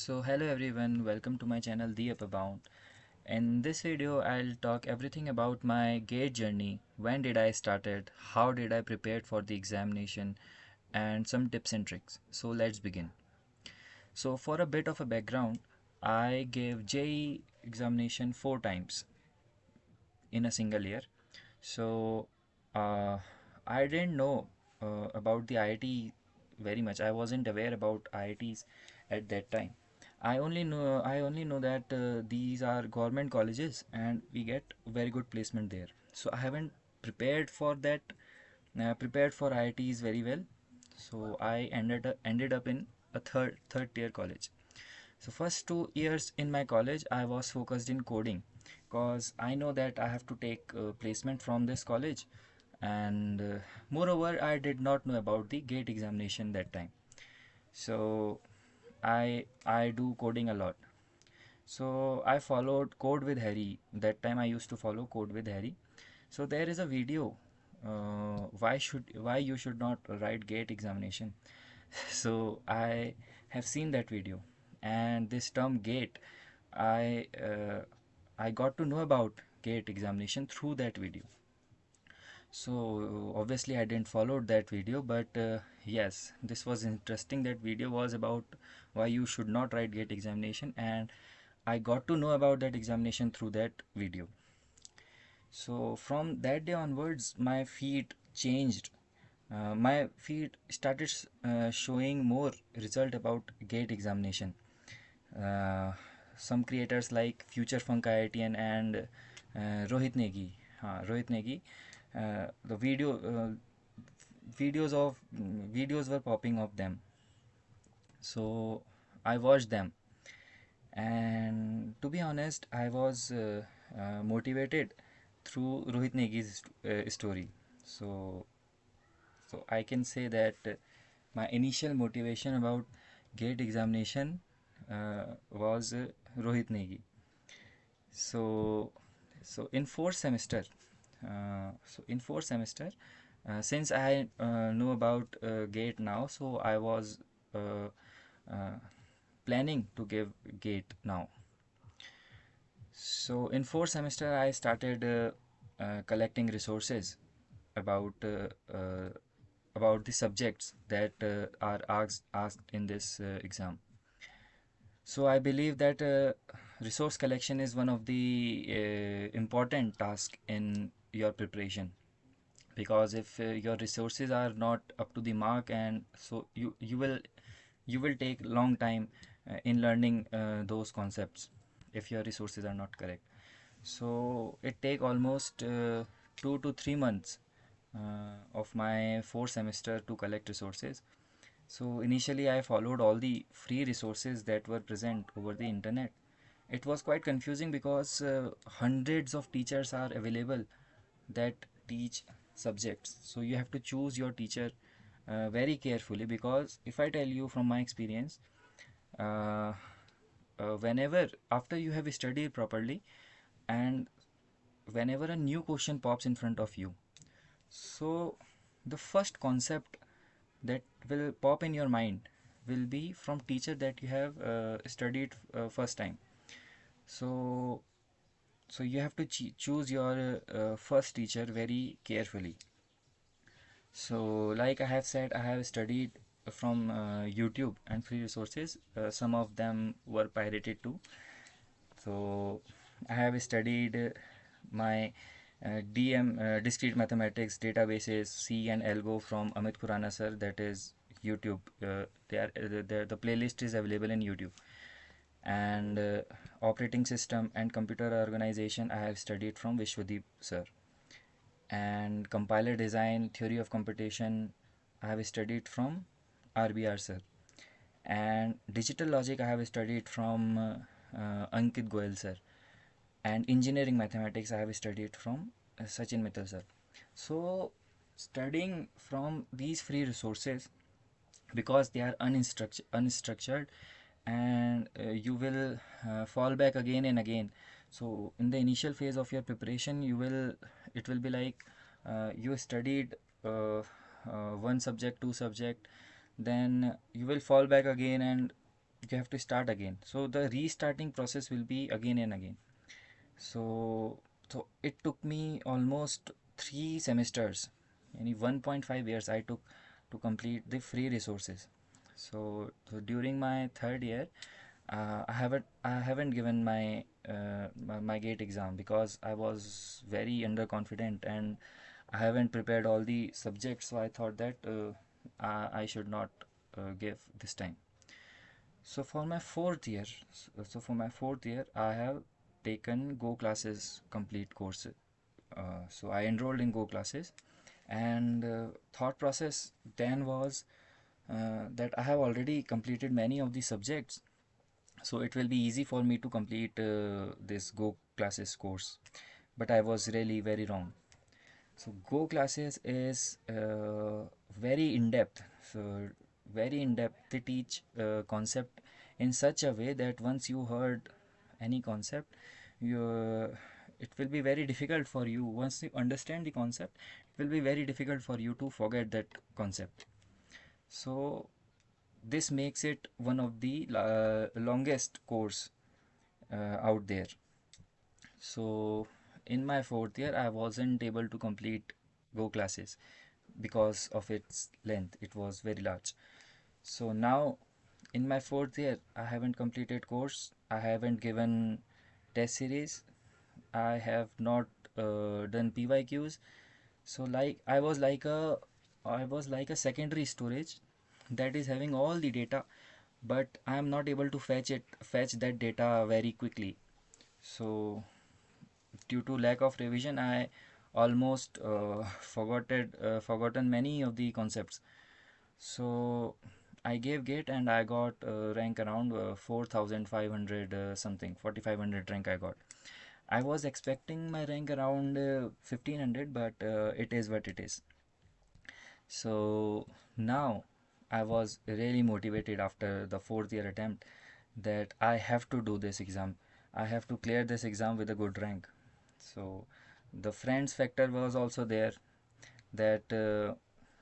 So hello everyone, welcome to my channel The Upper Bound. In this video I'll talk everything about my GATE journey, when did I started, how did I prepare for the examination, and some tips and tricks. So let's begin. So for a bit of a background, I gave JEE examination 4 times in a single year. So uh, I didn't know about the IIT very much. I wasn't aware about IITs at that time. I only know that these are government colleges and we get very good placement there. So I haven't prepared for that, prepared for IITs very well. So I ended up in a third tier college. So first 2 years in my college, I was focused in coding because I know that I have to take placement from this college, and moreover, I did not know about the GATE examination that time. So I do coding a lot. So I followed Code with Harry. That time I used to follow Code with Harry. So there is a video. Why you should not write GATE examination? So I have seen that video, and this term GATE, I uh, I got to know about GATE examination through that video. So obviously I didn't follow that video, but yes, this was interesting. That video was about why you should not write GATE examination, and I got to know about that examination through that video. So from that day onwards, my feed changed. My feed started showing more result about GATE examination. Uh, some creators like Future Funk IITian and Rohit Negi. Rohit Negi. The videos were popping of them. So I watched them, and to be honest, I was motivated through Rohit Negi's story. So so I can say that my initial motivation about GATE examination was Rohit Negi. So so in fourth semester, since I know about GATE now, so I was uh, uh, planning to give GATE now. So in fourth semester, I started collecting resources about about the subjects that are asked in this exam. So I believe that resource collection is one of the important tasks in your preparation, because if your resources are not up to the mark, and so you will take long time in learning those concepts if your resources are not correct. So it take almost 2 to 3 months of my fourth semester to collect resources. So initially I followed all the free resources that were present over the internet. It was quite confusing because hundreds of teachers are available that teach subjects. So you have to choose your teacher very carefully, because if I tell you from my experience, uh, whenever after you have studied properly, and whenever a new question pops in front of you, so the first concept that will pop in your mind will be from teacher that you have studied first time. So so you have to choose your first teacher very carefully. So like I have said, I have studied from YouTube and free resources. Some of them were pirated too. So I have studied my DM discrete mathematics databases C and Algo from Amit Khurana sir, that is YouTube. The playlist is available in YouTube. And operating system and computer organization I have studied from Vishwadeep sir. And compiler design, theory of computation, I have studied from RBR sir. And digital logic I have studied from Ankit Goyal sir. And engineering mathematics I have studied from Sachin Mittal sir. So studying from these free resources, because they are unstructured, and you will fall back again and again. So in the initial phase of your preparation, it will be like you studied one subject, two subject, then you will fall back again, and you have to start again. So the restarting process will be again and again. So it took me almost 3 semesters, yani 1.5 years I took to complete the free resources. So during my third year, I haven't given my gate exam because I was very underconfident and I haven't prepared all the subjects. So I thought that I should not give this time. So for my fourth year, I have taken Go classes complete course. So I enrolled in Go classes, and thought process then was that I have already completed many of the subjects, so it will be easy for me to complete this Go classes course. But I was really very wrong. So Go classes is very in depth. So very in depth. They teach concept in such a way that once you heard any concept, you it will be very difficult for you. Once you understand the concept, it will be very difficult for you to forget that concept. So this makes it one of the longest course out there. So in my fourth year, I wasn't able to complete Go classes because of its length. It was very large. So now in my fourth year, I haven't completed course. I haven't given test series. I have not done PYQs. So I was like a secondary storage that is having all the data, but I am not able to fetch that data very quickly. So due to lack of revision, I almost forgotten many of the concepts. So I gave gate and I got rank around 4500 something, 4500 rank I got. I was expecting my rank around 1500, but it is what it is. So now I was really motivated after the fourth year attempt that I have to do this exam. I have to clear this exam with a good rank. So the friends factor was also there, that the,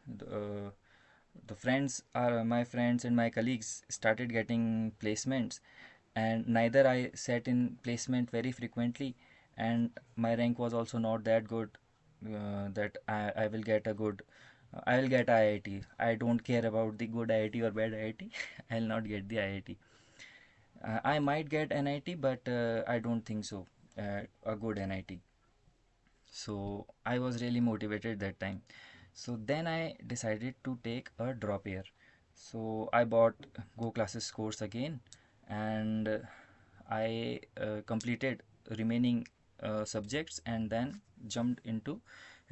the friends are my friends and my colleagues started getting placements, and neither I sat in placement very frequently, and my rank was also not that good that I will get a good I will get IIT. I don't care about the good IIT or bad IIT. I'll not get the IIT. I might get NIT, but I don't think so. A good NIT. So I was really motivated that time. So then I decided to take a drop year. So I bought Go classes course again, and I completed remaining subjects and then jumped into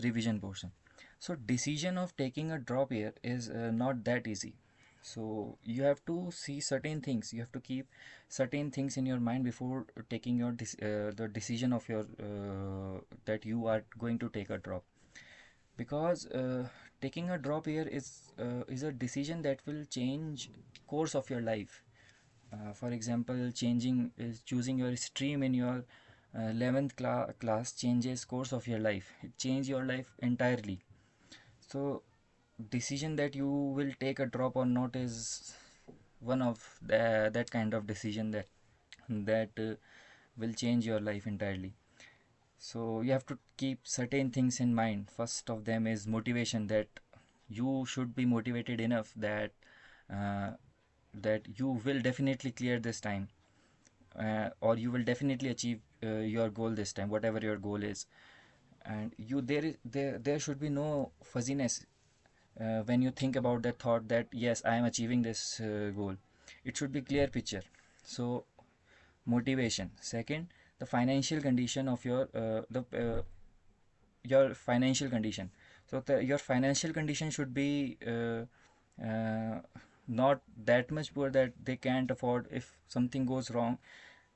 revision portion. So decision of taking a drop year is not that easy. So you have to see certain things. You have to keep certain things in your mind before taking the decision of your that you are going to take a drop. Because taking a drop year is a decision that will change course of your life. For example, choosing your stream in your 11th class changes course of your life. It changes your life entirely. So decision that you will take a drop or not is one of that kind of decision that will change your life entirely. So you have to keep certain things in mind. First of them is motivation, that you should be motivated enough uh, that you will definitely clear this time, or you will definitely achieve your goal this time, whatever your goal is. And there should be no fuzziness when you think about that thought that yes, I am achieving this goal. It should be clear picture. So motivation. Second, the financial condition of your financial condition. So your financial condition should be not that much poor that they can't afford if something goes wrong,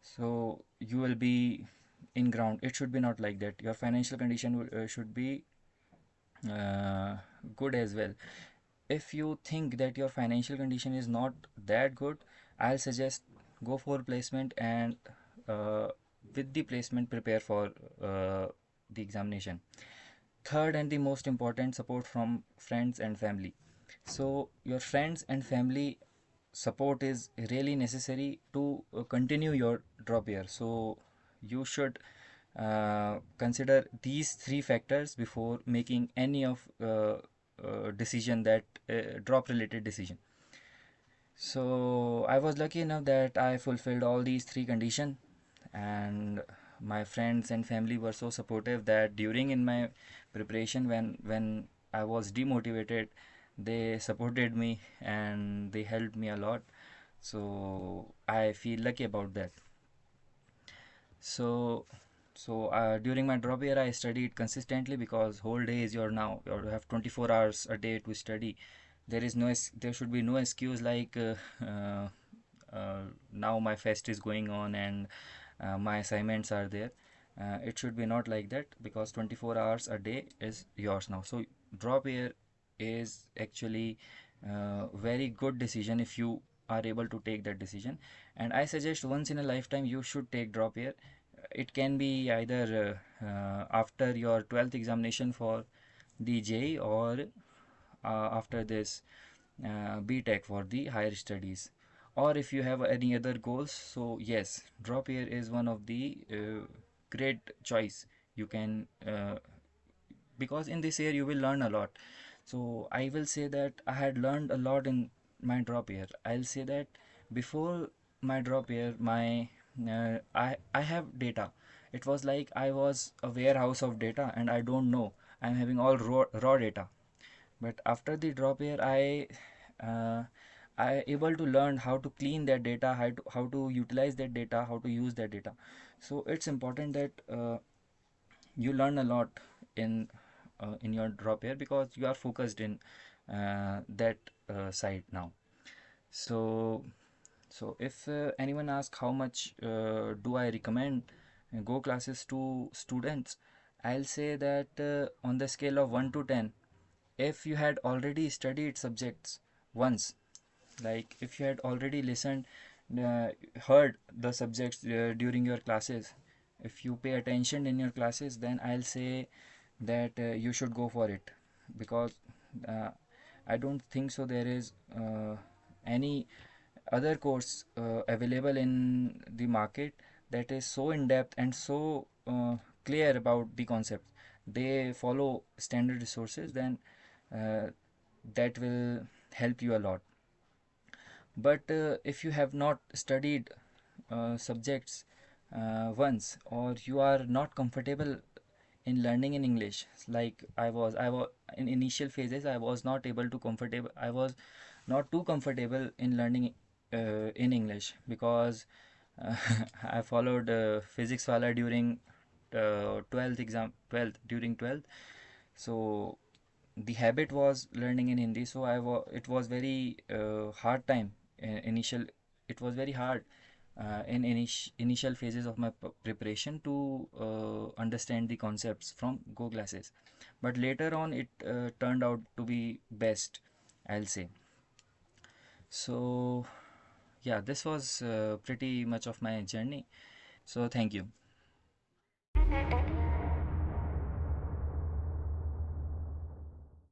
so you will be in ground. It should be not like that. Your financial condition should be uh, good as well. If you think that your financial condition is not that good, I'll suggest go for placement, and uh, with the placement prepare for the examination. Third and the most important, support from friends and family. So your friends and family support is really necessary to continue your drop year. So you should consider these three factors before making any of decision, that drop related decision. So I was lucky enough that I fulfilled all these three conditions, and my friends and family were so supportive that during in my preparation, when I was demotivated, they supported me and they helped me a lot. So I feel lucky about that. So during my drop year, I studied consistently because whole day is your now. You have 24 hours a day to study. There should be no excuse like now my fest is going on and my assignments are there. It should be not like that, because 24 hours a day is yours now. So drop year is actually very good decision if you are able to take that decision. And I suggest once in a lifetime you should take drop year. It can be either after your 12th examination for the JEE, or after this BTech for the higher studies, or if you have any other goals. So yes, drop year is one of the great choice you can, because in this year you will learn a lot. So I will say that I had learned a lot in my drop year. I'll say that before my drop year, my I have data. It was like I was a warehouse of data and I don't know. I'm having all raw data. But after the drop year, uh, I able to learn how to clean that data, how to utilize that data, how to use that data. So it's important that you learn a lot in your drop year, because you are focused in that side now. So if anyone asks how much do I recommend go classes to students, I'll say that on the scale of 1 to 10, if you had already studied subjects once, like if you had already listened, uh, heard the subjects during your classes, if you pay attention in your classes, then I'll say that you should go for it. Because uh, I don't think so there is any other course available in the market that is so in depth and so clear about the concept. They follow standard resources, then uh, that will help you a lot. But if you have not studied subjects once, or you are not comfortable in learning in English, like I was in initial phases, I was not able to comfortable, I was not too comfortable in learning in English, because uh, I followed physics wala during 12th exam, 12th during 12th. So the habit was learning in Hindi. So it was very hard time initial. It was very hard in initial phases of my preparation to understand the concepts from Go classes. But later on, it turned out to be best, I'll say. So yeah, this was pretty much of my journey. So thank you.